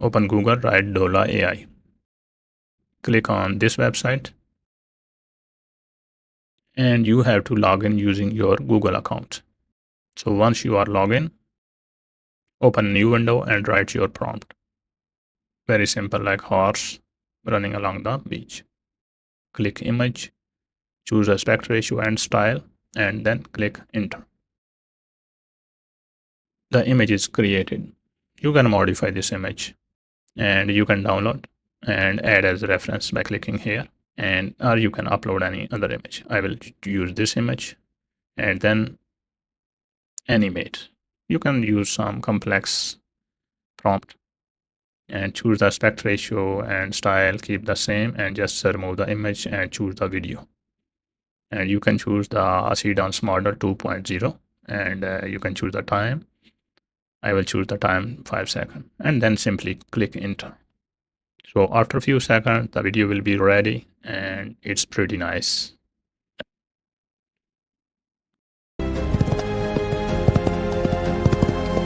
open Google, write DOLA AI. Click on this website and you have to log in using your Google account. So once you are logged in, open a new window and write your prompt. Very simple, like horse running along the beach. Click image, choose aspect ratio and style, and then click enter. The image is created. You can modify this image and you can download and add as a reference by clicking here, and or you can upload any other image. I will use this image and then animate. You can use some complex prompt and choose the aspect ratio and style, keep the same, and just remove the image and choose the video. And you can choose the Seedance model 2.0 and you can choose the time. I will choose the time 5 seconds and then simply click enter. So after a few seconds, the video will be ready and it's pretty nice.